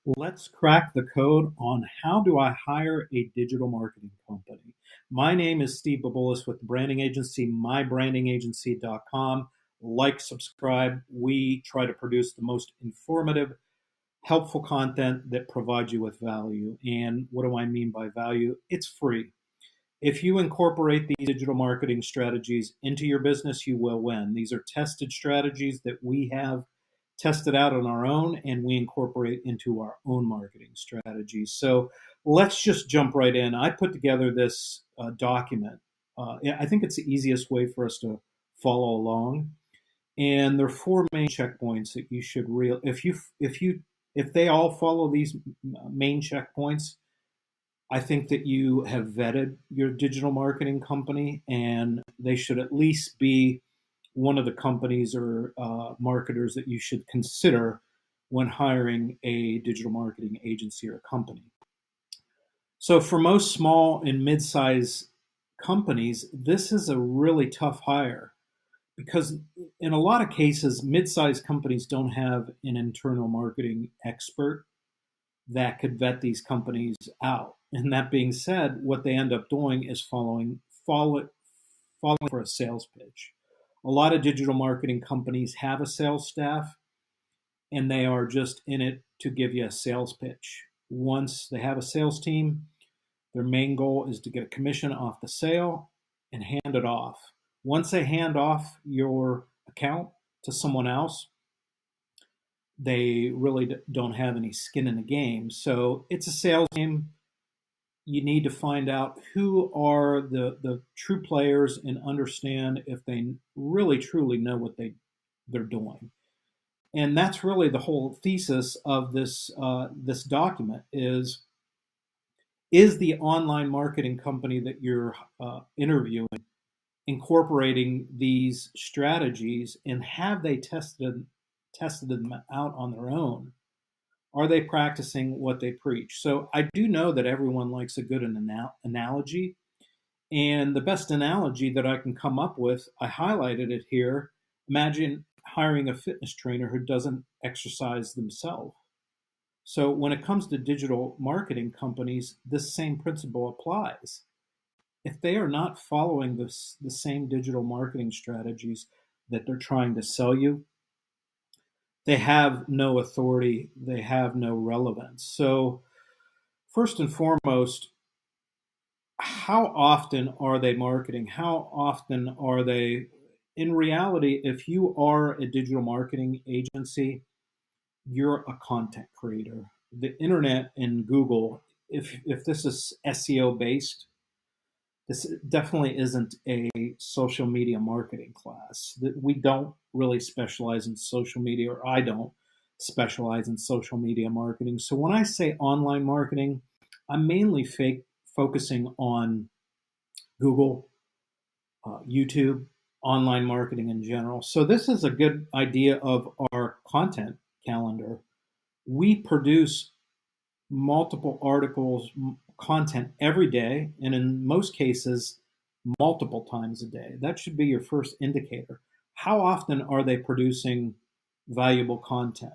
Let's crack the code on how do I hire a digital marketing company. My name is Steve Babulis with the branding agency, mybrandingagency.com. Like, subscribe. We try to produce the most informative, helpful content that provides you with value. And what do I mean by value? It's free. If you incorporate these digital marketing strategies into your business, you will win. These are tested strategies that we have tested out on our own and we incorporate into our own marketing strategies. So let's just jump right in. I put together this document. I think it's the easiest way for us to follow along. And there are four main checkpoints that you should if they all follow these main checkpoints, I think that you have vetted your digital marketing company, and they should at least be one of the companies or marketers that you should consider when hiring a digital marketing agency or company. So, for most small and mid sized companies, this is a really tough hire because, in a lot of cases, mid sized companies don't have an internal marketing expert that could vet these companies out. And that being said, what they end up doing is following for a sales pitch. A lot of digital marketing companies have a sales staff and they are just in it to give you a sales pitch. Once they have a sales team, their main goal is to get a commission off the sale and hand it off. Once they hand off your account to someone else, they really don't have any skin in the game. So it's a sales game. You need to find out who are the true players and understand if they really truly know what they're doing. And that's really the whole thesis of this document is the online marketing company that you're interviewing incorporating these strategies, and have they tested them out on their own? Are they practicing what they preach? So I do know that everyone likes a good analogy. And the best analogy that I can come up with, I highlighted it here. Imagine hiring a fitness trainer who doesn't exercise themselves. So when it comes to digital marketing companies, this same principle applies. If they are not following the same digital marketing strategies that they're trying to sell you, they have no authority, they have no relevance. So, first and foremost, how often are they marketing? How often are they? In reality, if you are a digital marketing agency, you're a content creator. The internet and Google, if this is SEO based, this definitely isn't a social media marketing class. We don't really specialize in social media, or I don't specialize in social media marketing. So when I say online marketing, I'm mainly focusing on Google, YouTube, online marketing in general. So this is a good idea of our content calendar. We produce multiple articles, content every day, and in most cases, multiple times a day. That should be your first indicator. How often are they producing valuable content?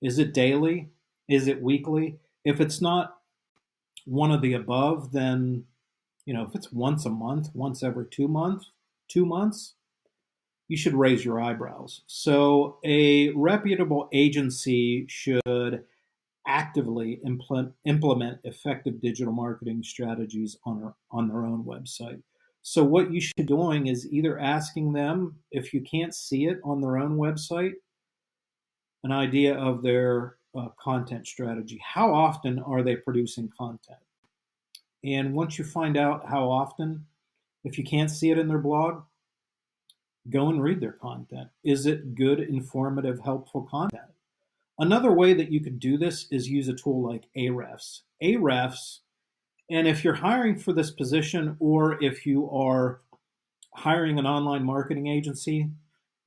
Is it daily? Is it weekly? If it's not one of the above, then if it's once a month, once every 2 months, 2 months, you should raise your eyebrows. So a reputable agency should actively implement effective digital marketing strategies on their own website. So what you should be doing is either asking them, if you can't see it on their own website, an idea of their content strategy. How often are they producing content? And once you find out how often, if you can't see it in their blog, go and read their content. Is it good, informative, helpful content? Another way that you could do this is use a tool like Ahrefs. Ahrefs, and if you're hiring for this position or if you are hiring an online marketing agency,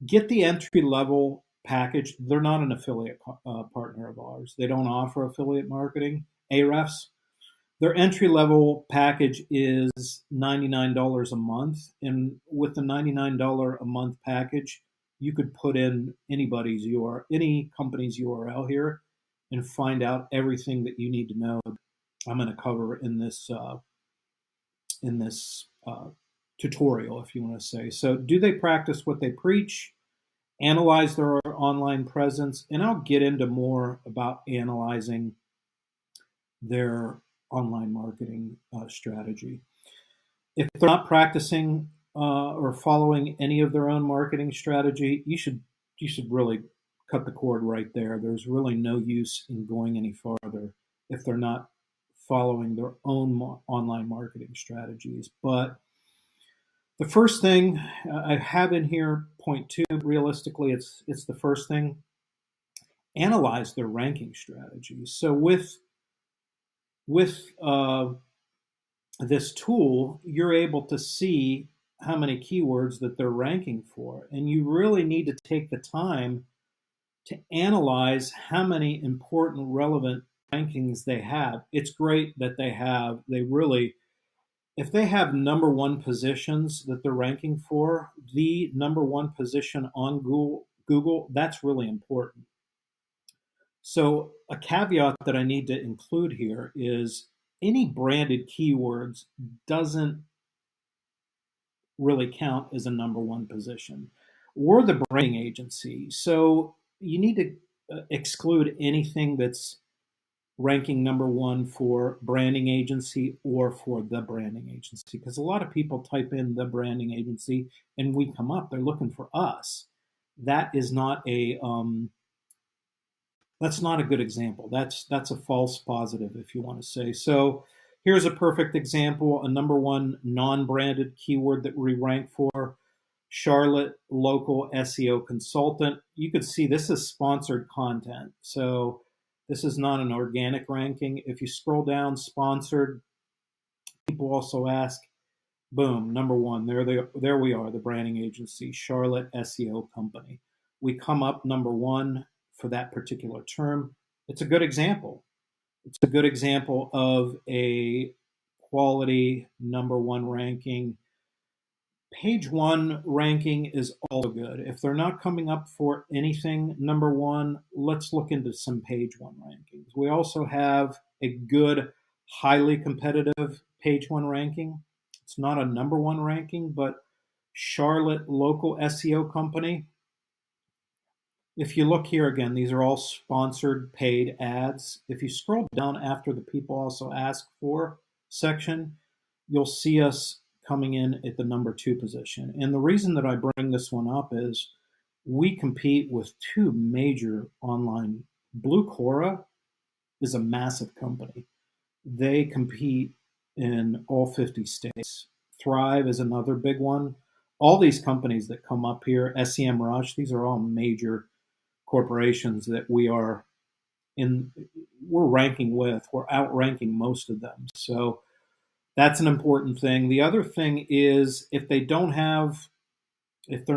get the entry level package. They're not an affiliate partner of ours. They don't offer affiliate marketing. Ahrefs, their entry level package is $99 a month. And with the $99 a month package, you could put in any company's URL here, and find out everything that you need to know. I'm going to cover in this tutorial, if you want to say. So, do they practice what they preach? Analyze their online presence, and I'll get into more about analyzing their online marketing strategy. If they're not practicing or following any of their own marketing strategy, you should really cut the cord right there. There's really no use in going any farther if they're not following their own online marketing strategies. But the first thing I have in here, point two, realistically, it's the first thing. Analyze their ranking strategies. So with this tool, you're able to see how many keywords that they're ranking for, and you really need to take the time to analyze how many important, relevant rankings they have. It's great that they really, if they have number one positions that they're ranking for, the number one position on Google, that's really important. So a caveat that I need to include here is any branded keywords doesn't really count as a number one position. We're the branding agency, so you need to exclude anything that's ranking number one for branding agency or for the branding agency, because a lot of people type in the branding agency and we come up, they're looking for us. That is not a that's not a good example. That's a false positive, if you want to say. So here's a perfect example, a number one non-branded keyword that we rank for, Charlotte local SEO consultant. You could see this is sponsored content. So this is not an organic ranking. If you scroll down, sponsored, people also ask, boom, number one, there we are, the branding agency, Charlotte SEO company. We come up number one for that particular term. It's a good example. It's a good example of a quality number one ranking. Page one ranking is also good. If they're not coming up for anything number one, let's look into some page one rankings. We also have a good, highly competitive page one ranking. It's not a number one ranking, but Charlotte local SEO company. If you look here again, these are all sponsored paid ads. If you scroll down after the people also ask for section, you'll see us coming in at the number two position. And the reason that I bring this one up is we compete with two major online. Blue Cora is a massive company. They compete in all 50 states. Thrive is another big one. All these companies that come up here, SEMrush, these are all major corporations that we're ranking with. We're outranking most of them. So that's an important thing. The other thing is if they're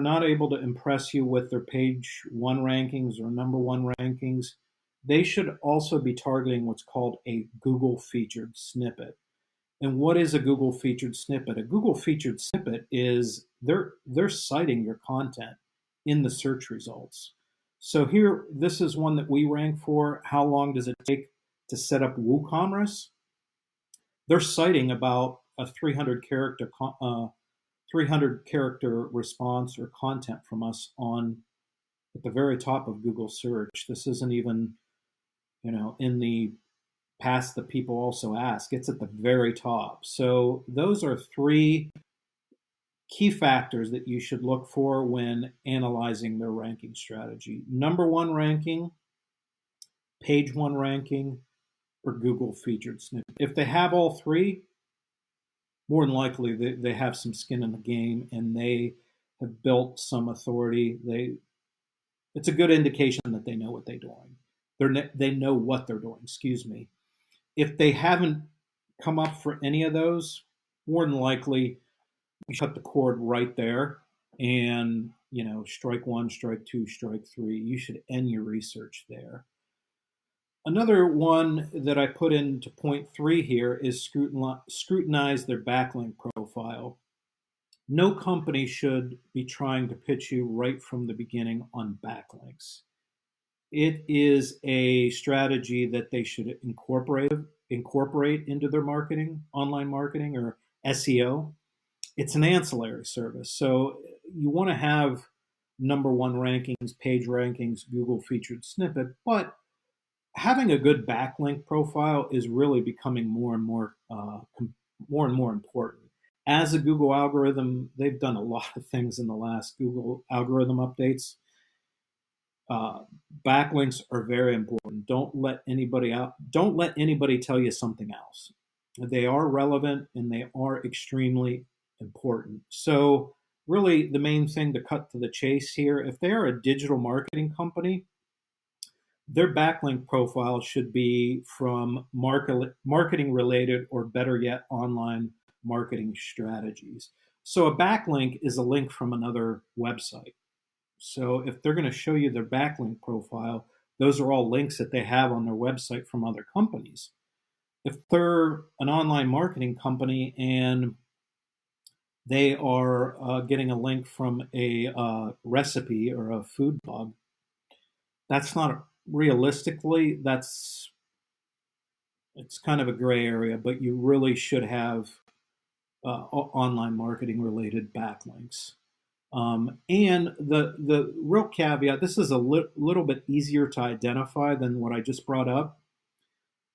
not able to impress you with their page one rankings or number one rankings, they should also be targeting what's called a Google featured snippet. And what is a Google featured snippet? A Google featured snippet is they're citing your content in the search results. So here, this is one that we rank for. How long does it take to set up WooCommerce? They're citing about a 300 character response or content from us at the very top of Google search. This isn't even, in the past that people also ask. It's at the very top. So those are three key factors that you should look for when analyzing their ranking strategy. Number one ranking, page one ranking, or Google featured snippet. If they have all three, more than likely they have some skin in the game and they have built some authority. It's a good indication that they know what they're doing. They know what they're doing, excuse me. If they haven't come up for any of those, more than likely you cut the cord right there and, strike one, strike two, strike three. You should end your research there. Another one that I put into point three here is scrutinize their backlink profile. No company should be trying to pitch you right from the beginning on backlinks. It is a strategy that they should incorporate into their marketing, online marketing or SEO. It's an ancillary service. So you want to have number one rankings, page rankings, Google featured snippet, but having a good backlink profile is really becoming more and more important. As a Google algorithm, they've done a lot of things in the last Google algorithm updates. Uh, Backlinks are very important. Don't let anybody tell you something else. They are relevant and they are extremely important. So, really, the main thing to cut to the chase here, if they are a digital marketing company, their backlink profile should be from marketing related or better yet, online marketing strategies. So, a backlink is a link from another website. So if they're going to show you their backlink profile, those are all links that they have on their website from other companies. If they're an online marketing company and they are getting a link from a recipe or a food blog, that's not realistically, it's kind of a gray area, but you really should have online marketing related backlinks. And the real caveat, this is a little bit easier to identify than what I just brought up.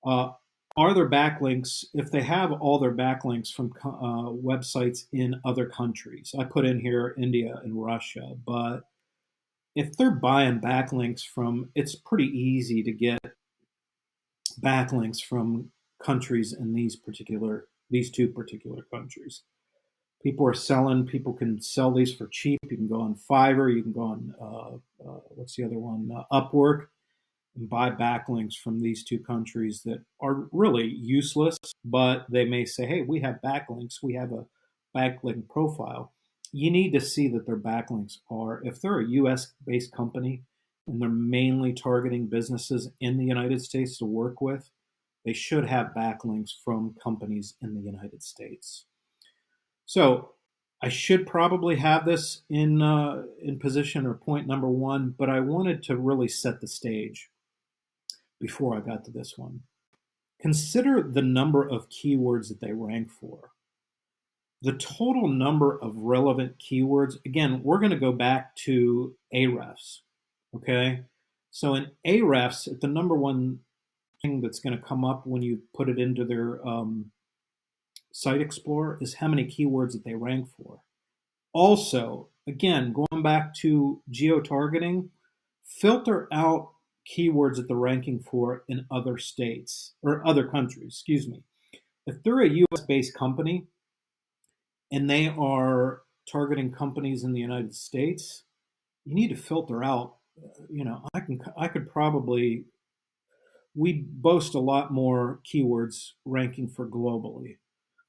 Uh, are there backlinks, if they have all their backlinks from websites in other countries? I put in here India and Russia, but if they're buying backlinks from, it's pretty easy to get backlinks from countries in these two particular countries. People can sell these for cheap. You can go on Fiverr, you can go on what's the other one, Upwork, and buy backlinks from these two countries that are really useless, but they may say, hey, we have backlinks, we have a backlink profile. You need to see that their backlinks are, if they're a US based company and they're mainly targeting businesses in the United States to work with, they should have backlinks from companies in the United States. So I should probably have this in position or point number one, but I wanted to really set the stage before I got to this one. Consider the number of keywords that they rank for. The total number of relevant keywords, again, we're going to go back to Ahrefs, okay? So in Ahrefs, the number one thing that's going to come up when you put it into their Site Explorer is how many keywords that they rank for. Also, again, going back to geo-targeting, filter out keywords that they're ranking for in other states or other countries, excuse me. If they're a US based company and they are targeting companies in the United States, you need to filter out, I could probably, we boast a lot more keywords ranking for globally.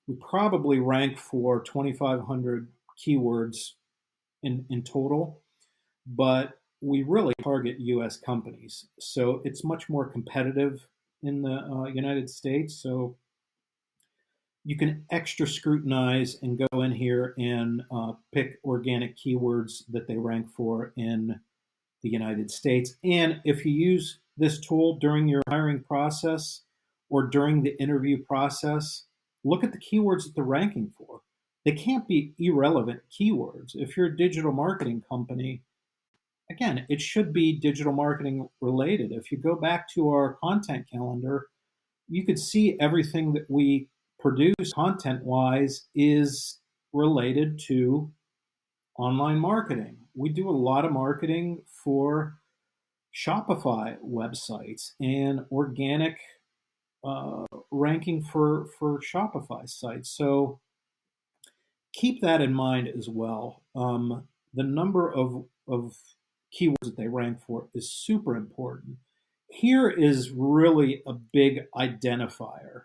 We probably rank for 2,500 keywords in total, but we really target US companies. So it's much more competitive in the United States. So you can extra scrutinize and go in here and pick organic keywords that they rank for in the United States. And if you use this tool during your hiring process or during the interview process, look at the keywords that they're ranking for. They can't be irrelevant keywords. If you're a digital marketing company, again, it should be digital marketing related. If you go back to our content calendar, you could see everything that we produce content wise is related to online marketing. We do a lot of marketing for Shopify websites and organic ranking for Shopify sites. So keep that in mind as well. The number of keywords that they rank for is super important. Here is really a big identifier.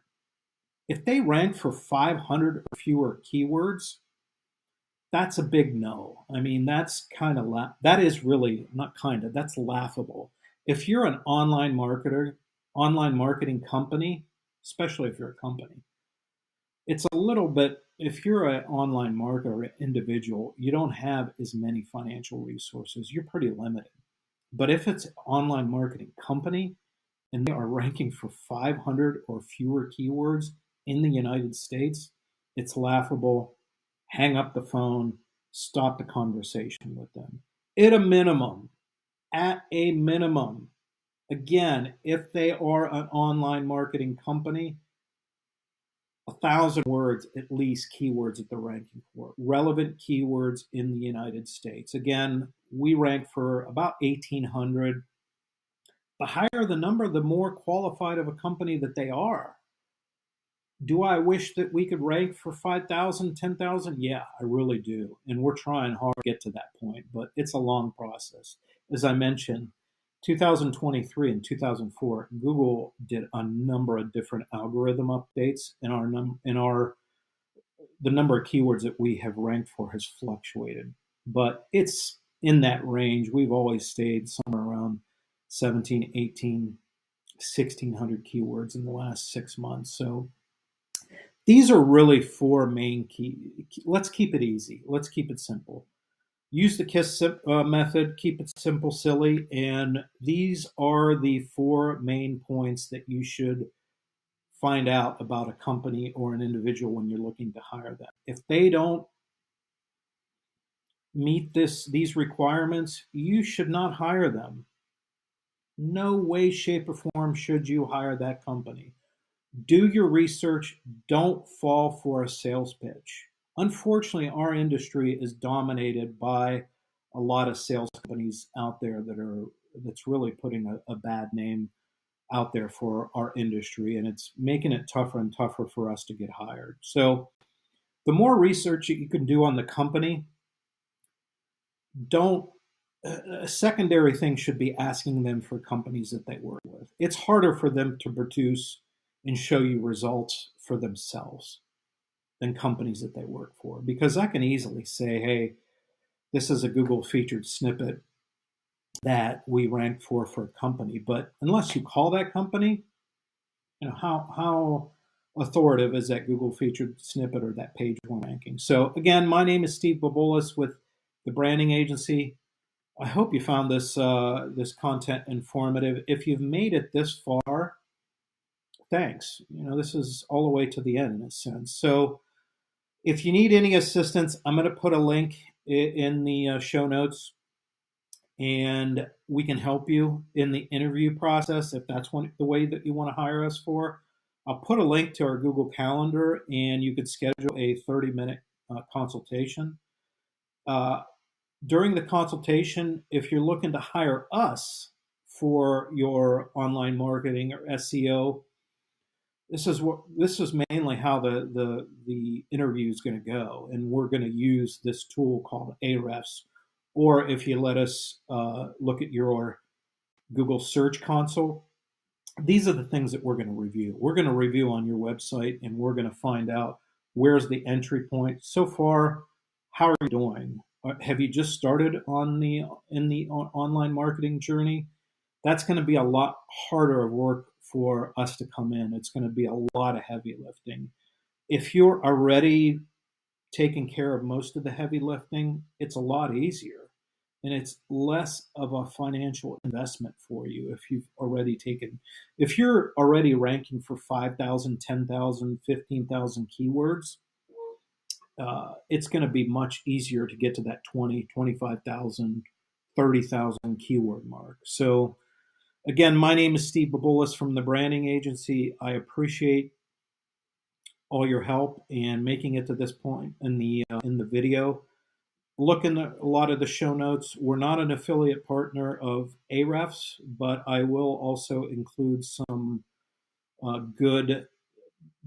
If they rank for 500 or fewer keywords, that's a big no. I mean, that's kind of that is really not kind of, that's laughable. If you're an online marketing company, especially if you're a company, it's a little bit, if you're an online marketer individual, you don't have as many financial resources. You're pretty limited. But if it's an online marketing company and they are ranking for 500 or fewer keywords in the United States, it's laughable. Hang up the phone, stop the conversation with them. At a minimum, at a minimum, again, if they are an online marketing company, 1,000 words at least keywords that they're ranking for, relevant keywords in the United States. Again, we rank for about 1,800. The higher the number, the more qualified of a company that they are. Do I wish that we could rank for 5,000, 10,000? Yeah, I really do. And we're trying hard to get to that point, but it's a long process. As I mentioned, 2023 and 2004, Google did a number of different algorithm updates, and the number of keywords that we have ranked for has fluctuated, but it's in that range. We've always stayed somewhere around 17, 18, 1,600 keywords in the last 6 months. So these are really four main key. Let's keep it easy. Let's keep it simple. Use the KISS method, keep it simple, silly, and these are the four main points that you should find out about a company or an individual when you're looking to hire them. If they don't meet these requirements, you should not hire them. No way, shape, or form should you hire that company. Do your research. Don't fall for a sales pitch. Unfortunately, our industry is dominated by a lot of sales companies out there that's really putting a bad name out there for our industry, and it's making it tougher and tougher for us to get hired. So the more research that you can do on the company, don't a secondary thing should be asking them for companies that they work with. It's harder for them to produce and show you results for themselves than companies that they work for, because I can easily say, hey, this is a Google featured snippet that we ranked for a company, but unless you call that company, how authoritative is that Google featured snippet or that page one ranking? So again, my name is Steve Bobolas with the branding agency. I hope you found this content informative. If you've made it this far, thanks. This is all the way to the end in a sense. So if you need any assistance, I'm going to put a link in the show notes, and we can help you in the interview process if that's the way that you want to hire us for. I'll put a link to our Google Calendar, and you could schedule a 30-minute consultation. During the consultation, if you're looking to hire us for your online marketing or SEO, this is mainly how the interview is going to go, and we're going to use this tool called Ahrefs, or if you let us look at your Google Search Console. These are the things that we're going to review. We're going to review on your website, and we're going to find out where's the entry point. So far, how are you doing? Have you just started in the online marketing journey? That's going to be a lot harder of work for us to come in. It's going to be a lot of heavy lifting. If you're already taking care of most of the heavy lifting, it's a lot easier, and it's less of a financial investment for you if you're already ranking for 5,000, 10,000, 15,000 keywords. It's going to be much easier to get to that 20, 25,000, 30,000 keyword mark. So again, my name is Steve Bobolas from the branding agency. I appreciate all your help and making it to this point in the video. Look in a lot of the show notes. We're not an affiliate partner of Ahrefs, but I will also include some good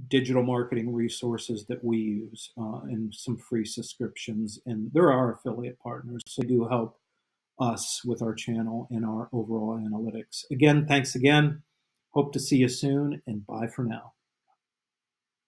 digital marketing resources that we use and some free subscriptions. And there are affiliate partners, so they do help us with our channel and our overall analytics. Again, thanks again. Hope to see you soon, and bye for now.